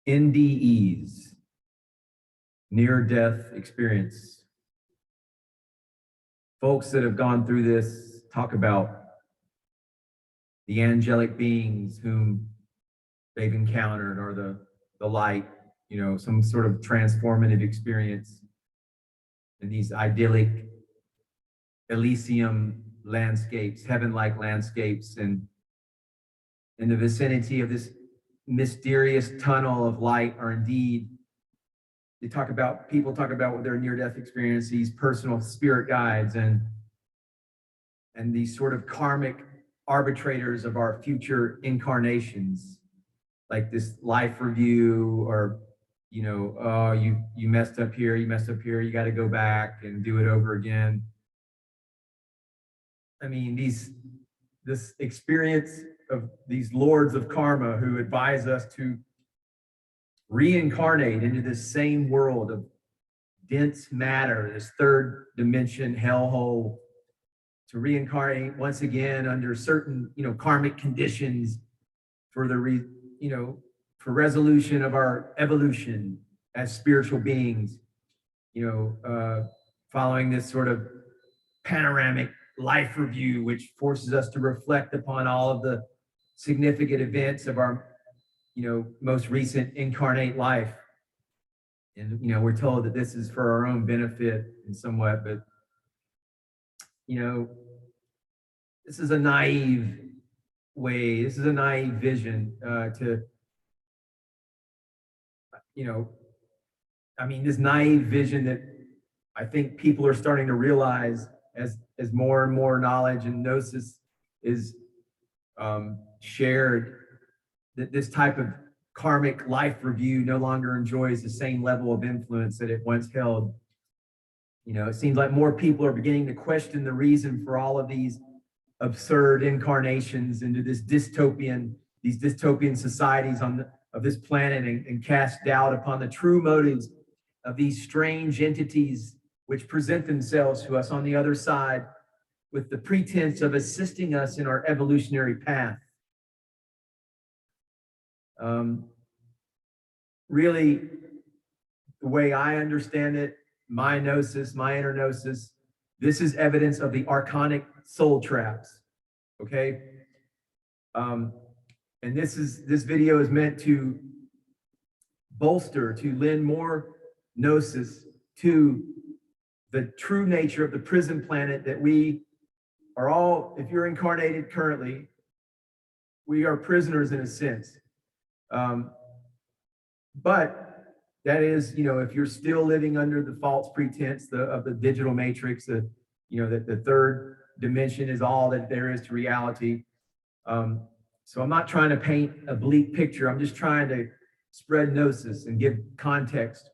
NDEs, near-death experience. Folks that have gone through this talk about the angelic beings whom they've encountered, or the light, some sort of transformative experience in these idyllic Elysium landscapes, heaven-like landscapes, and in the vicinity of this mysterious tunnel of light are indeed, people talk about their near-death experience, these personal spirit guides and these sort of karmic arbitrators of our future incarnations, like this life review, or oh, you messed up here, you got to go back and do it over again. I mean, this experience of these lords of karma who advise us to reincarnate into this same world of dense matter, this third dimension hellhole, to reincarnate once again under certain, karmic conditions for for resolution of our evolution as spiritual beings, following this sort of panoramic life review, which forces us to reflect upon all of the significant events of our, most recent incarnate life. And, we're told that this is for our own benefit in somewhat, but, this is a naive way, this is a naive vision this naive vision that I think people are starting to realize as more and more knowledge and gnosis is shared, that this type of karmic life review no longer enjoys the same level of influence that it once held. It seems like more people are beginning to question the reason for all of these absurd incarnations into these dystopian societies of this planet, and cast doubt upon the true motives of these strange entities which present themselves to us on the other side with the pretense of assisting us in our evolutionary path. Really, the way I understand it, my gnosis, my inner gnosis, this is evidence of the archonic soul traps, okay? And this video is meant to bolster, to lend more gnosis to the true nature of the prison planet, that we are all, if you're incarnated currently, we are prisoners in a sense. But that is, if you're still living under the false pretense of the digital matrix, that the third dimension is all that there is to reality. So I'm not trying to paint a bleak picture. I'm just trying to spread gnosis and give context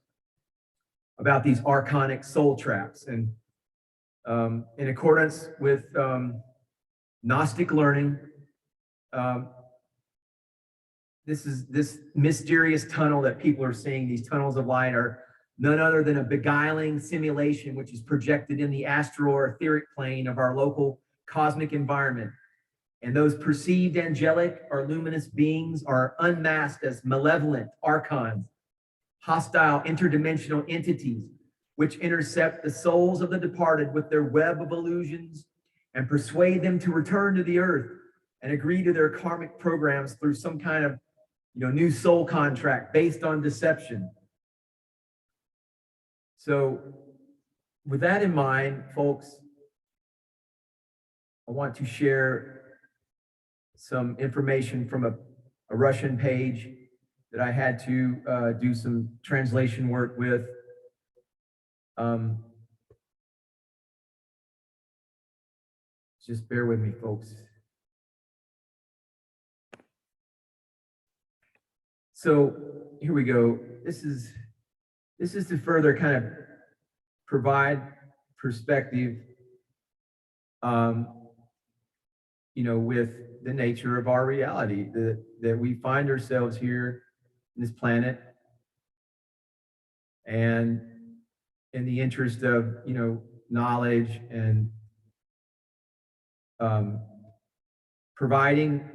about these archonic soul traps. And in accordance with Gnostic learning, this mysterious tunnel that people are seeing, these tunnels of light, are none other than a beguiling simulation which is projected in the astral or etheric plane of our local cosmic environment. And those perceived angelic or luminous beings are unmasked as malevolent archons, hostile interdimensional entities, which intercept the souls of the departed with their web of illusions and persuade them to return to the earth and agree to their karmic programs through some kind of new soul contract based on deception. So with that in mind, folks, I want to share some information from a Russian page that I had to do some translation work with. Just bear with me, folks. So here we go. This is to further kind of provide perspective, with the nature of our reality, that we find ourselves here in this planet, and in the interest of, knowledge and providing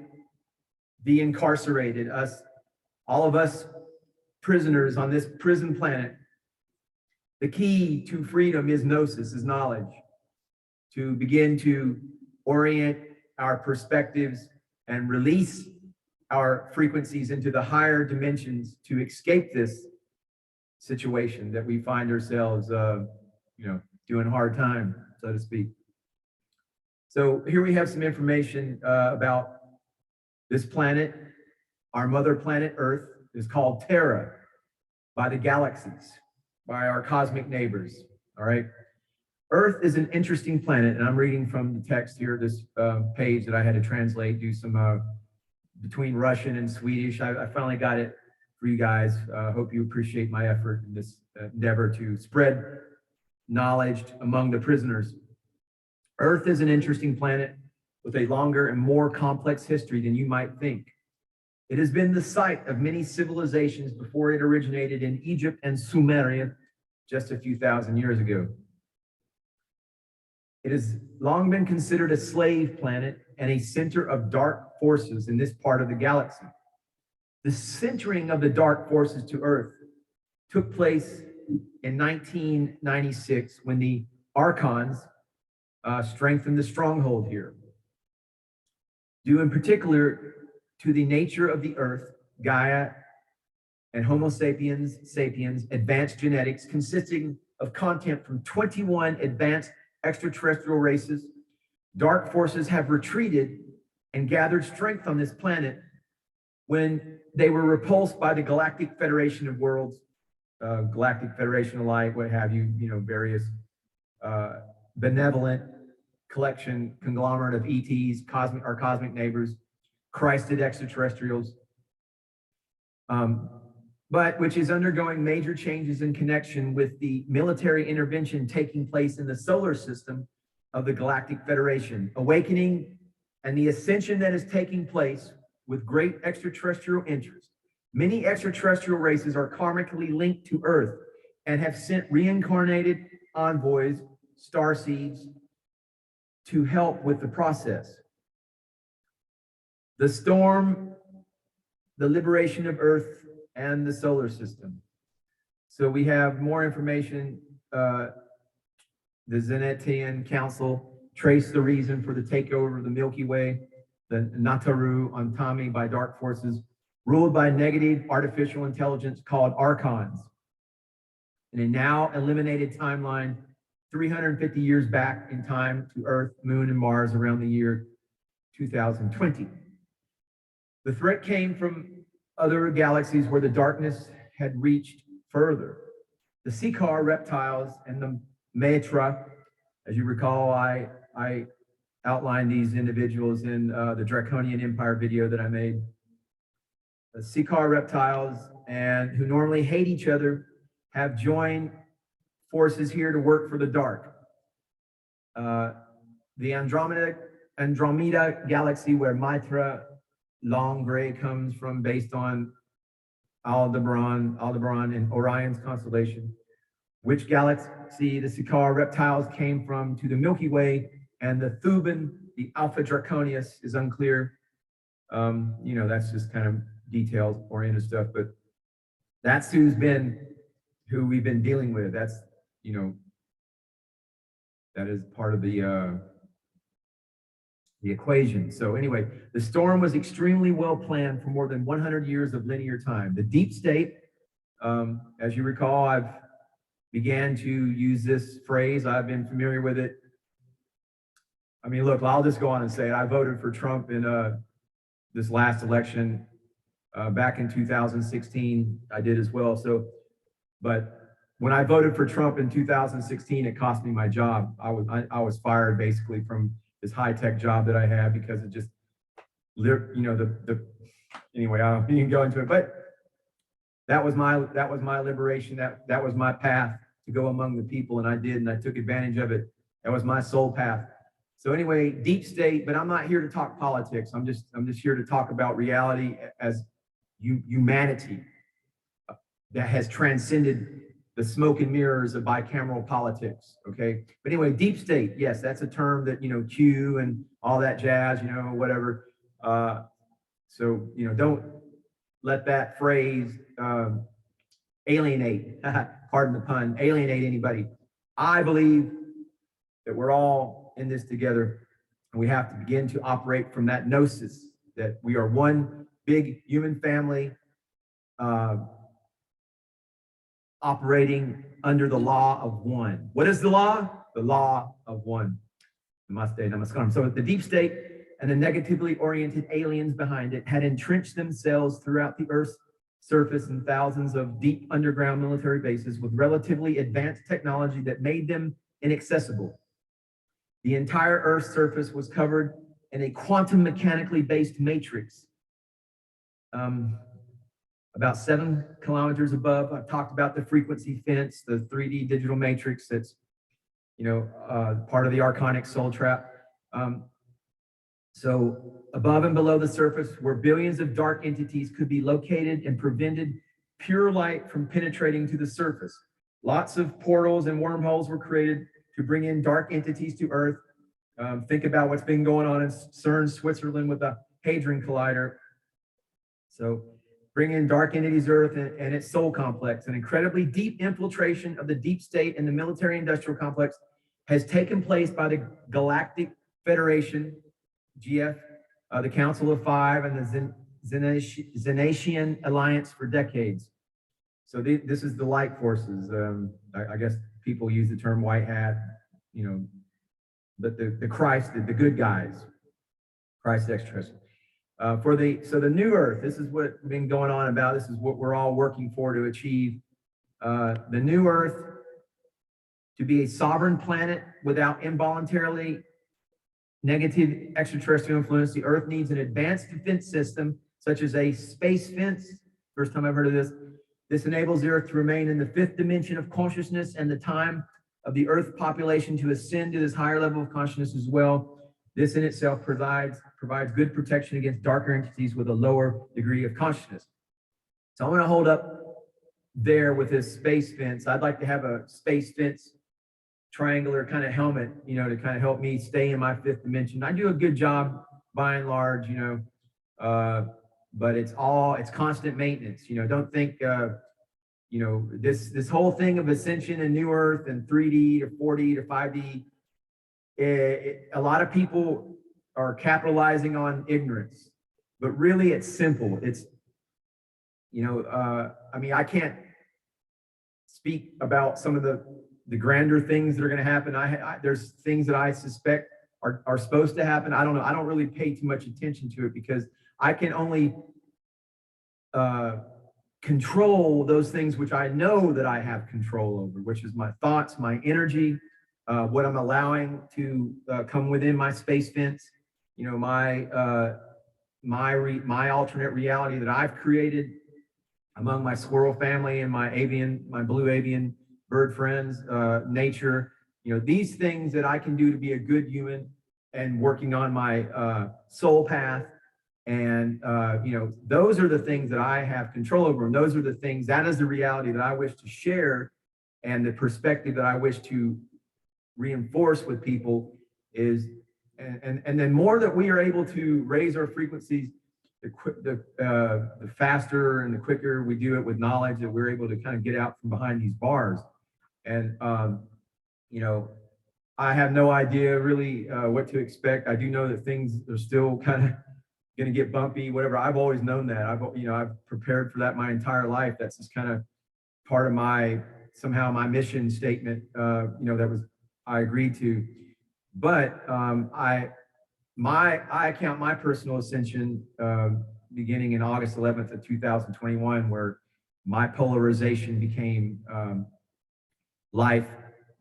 the incarcerated, all of us prisoners on this prison planet. The key to freedom is gnosis, is knowledge, to begin to orient our perspectives and release our frequencies into the higher dimensions to escape this situation that we find ourselves, doing hard time, so to speak. So here we have some information about this planet. Our mother planet Earth is called Terra by the galaxies, by our cosmic neighbors, all right? Earth is an interesting planet, and I'm reading from the text here, this page that I had to translate, do some between Russian and Swedish. I finally got it for you guys. Hope you appreciate my effort in this endeavor to spread knowledge among the prisoners. Earth is an interesting planet with a longer and more complex history than you might think. It has been the site of many civilizations before it originated in Egypt and Sumeria just a few thousand years ago. It has long been considered a slave planet and a center of dark forces in this part of the galaxy. The centering of the dark forces to Earth took place in 1996 when the Archons strengthened the stronghold here. Due in particular to the nature of the Earth, Gaia, and Homo sapiens, advanced genetics consisting of content from 21 advanced extraterrestrial races, dark forces have retreated and gathered strength on this planet when they were repulsed by the Galactic Federation of Worlds, Galactic Federation of Light, what have you, various benevolent conglomerate of ETs, our cosmic neighbors, Christed extraterrestrials, but which is undergoing major changes in connection with the military intervention taking place in the solar system of the Galactic Federation, awakening and the ascension that is taking place with great extraterrestrial interest. Many extraterrestrial races are karmically linked to Earth and have sent reincarnated envoys, starseeds, to help with the process. The storm, the liberation of Earth, and the solar system. So we have more information. The Zenetian Council traced the reason for the takeover of the Milky Way, the Nataru Antami by dark forces, ruled by negative artificial intelligence called Archons. In a now eliminated timeline, 350 years back in time to Earth, Moon, and Mars around the year 2020. The threat came from other galaxies where the darkness had reached further. The Sikar reptiles and the Maitra, as you recall, I outlined these individuals in the Draconian Empire video that I made. The Sikar reptiles, and who normally hate each other, have joined forces here to work for the dark. The Andromeda galaxy, where Mitra long gray comes from, based on Aldebaran and Orion's constellation, which galaxy the Sikar reptiles came from to the Milky Way, and the Thuban, the Alpha Draconius, is unclear. That's just kind of details oriented stuff, but that's who we've been dealing with. That's, that is part of the equation. So anyway, the storm was extremely well planned for more than 100 years of linear time. The deep state, as you recall, I've began to use this phrase. I've been familiar with it. I mean, look, I'll just go on and say it. I voted for Trump in this last election back in 2016. I did as well. So, but when I voted for Trump in 2016, it cost me my job. I was fired basically from this high-tech job that I had because it just, anyway, I don't even go into it, but that was my liberation. That was my path to go among the people, and I did, and I took advantage of it. That was my soul path. So anyway, deep state, but I'm not here to talk politics. I'm just here to talk about reality as humanity that has transcended the smoke and mirrors of bicameral politics, okay? But anyway, deep state, yes, that's a term that, Q and all that jazz, whatever. So, don't let that phrase alienate, pardon the pun, alienate anybody. I believe that we're all in this together, and we have to begin to operate from that gnosis, that we are one big human family, operating under the law of one. What is the law? The law of one. Namaste, namaskaram. So the deep state and the negatively oriented aliens behind it had entrenched themselves throughout the Earth's surface in thousands of deep underground military bases with relatively advanced technology that made them inaccessible. The entire Earth's surface was covered in a quantum mechanically based matrix. About 7 kilometers above, I've talked about the frequency fence, the 3D digital matrix that's, part of the archonic soul trap. So above and below the surface, where billions of dark entities could be located and prevented pure light from penetrating to the surface. Lots of portals and wormholes were created to bring in dark entities to Earth. Think about what's been going on in CERN, Switzerland with the Hadron Collider. So bring in dark entities Earth and its soul complex. An incredibly deep infiltration of the deep state and the military industrial complex has taken place by the Galactic Federation, GF, the Council of Five, and the Zenatian Alliance for decades. So this is the light forces. I guess people use the term white hat, but the Christ, the good guys, Christ extraterrestrial. So the new Earth, this is what's been going on about. This is what we're all working for to achieve. The new Earth, to be a sovereign planet without involuntarily negative extraterrestrial influence. The Earth needs an advanced defense system, such as a space fence. First time I've heard of this. This enables the Earth to remain in the 5th dimension of consciousness and the time of the Earth population to ascend to this higher level of consciousness as well. This in itself provides good protection against darker entities with a lower degree of consciousness. So I'm going to hold up there with this space fence. I'd like to have a space fence triangular kind of helmet, to kind of help me stay in my 5th dimension. I do a good job by and large, but it's constant maintenance. Don't think, this whole thing of ascension and new Earth and 3D to 4D to 5D, a lot of people are capitalizing on ignorance, but really it's simple. It's, I can't speak about some of the grander things that are going to happen. There's things that I suspect are supposed to happen. I don't know. I don't really pay too much attention to it because I can only control those things which I know that I have control over, which is my thoughts, my energy, what I'm allowing to come within my space fence, my alternate reality that I've created among my squirrel family and my blue avian bird friends, nature, these things that I can do to be a good human and working on my soul path. And, those are the things that I have control over. And those are the things, that is the reality that I wish to share. And the perspective that I wish to reinforce with people is, and then more that we are able to raise our frequencies, the faster and the quicker we do it with knowledge, that we're able to kind of get out from behind these bars. And, I have no idea really what to expect. I do know that things are still kind of going to get bumpy, whatever. I've always known that. I've prepared for that my entire life. That's just kind of part of my mission statement, I agreed to. But I count my personal ascension beginning in August 11th of 2021, where my polarization became life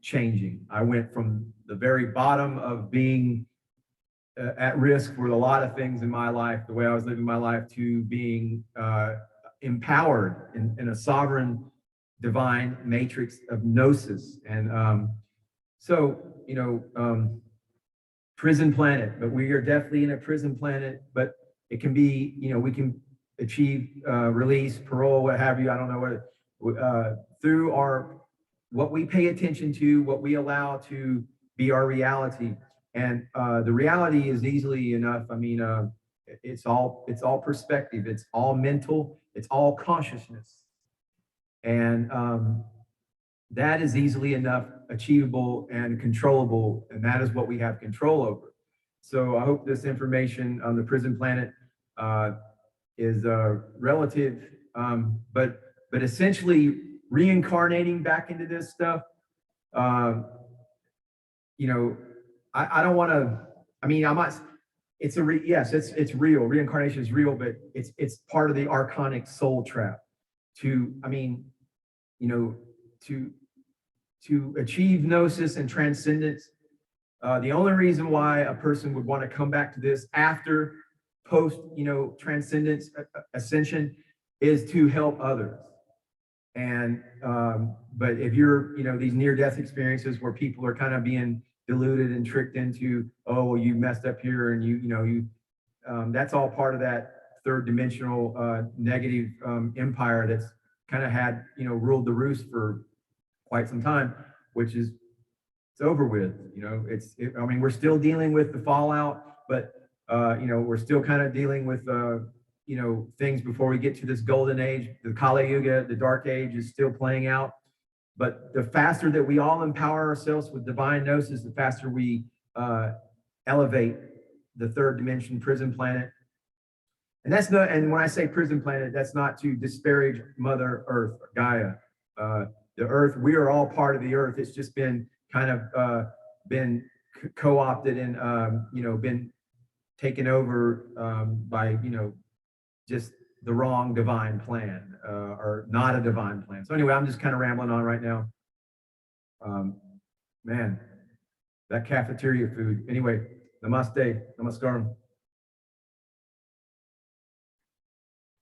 changing. I went from the very bottom of being at risk for a lot of things in my life, the way I was living my life, to being empowered in a sovereign divine matrix of gnosis. And prison planet, but we are definitely in a prison planet, but it can be, we can achieve release, parole, what have you. I don't know what, through what we pay attention to, what we allow to be our reality. And the reality is easily enough. It's all perspective. It's all mental. It's all consciousness. And that is easily enough achievable and controllable, and that is what we have control over. So I hope this information on the prison planet is relative, but essentially reincarnating back into this stuff. You know, I don't want to. I mean, I might. It's yes, it's real. Reincarnation is real, but it's part of the archonic soul trap. I mean, you know, to achieve gnosis and transcendence. The only reason why a person would want to come back to this after post, transcendence, ascension, is to help others. And but if you're, these near-death experiences where people are kind of being deluded and tricked into, oh, well, you messed up here, and that's all part of that third dimensional negative empire that's kind of had, ruled the roost for quite some time, which is, it's over with. I mean, we're still dealing with the fallout, but we're still kind of dealing with things before we get to this golden age. The Kali Yuga, the dark age, is still playing out. But the faster that we all empower ourselves with divine gnosis, the faster we elevate the third dimension prison planet. And that's not, and when I say prison planet, that's not to disparage Mother Earth, Gaia. The Earth, we are all part of the Earth. It's just been kind of been co-opted and been taken over by just the wrong divine plan, or not a divine plan. So anyway, I'm just kind of rambling on right now. Man, that cafeteria food. Anyway, namaste, namaskaram.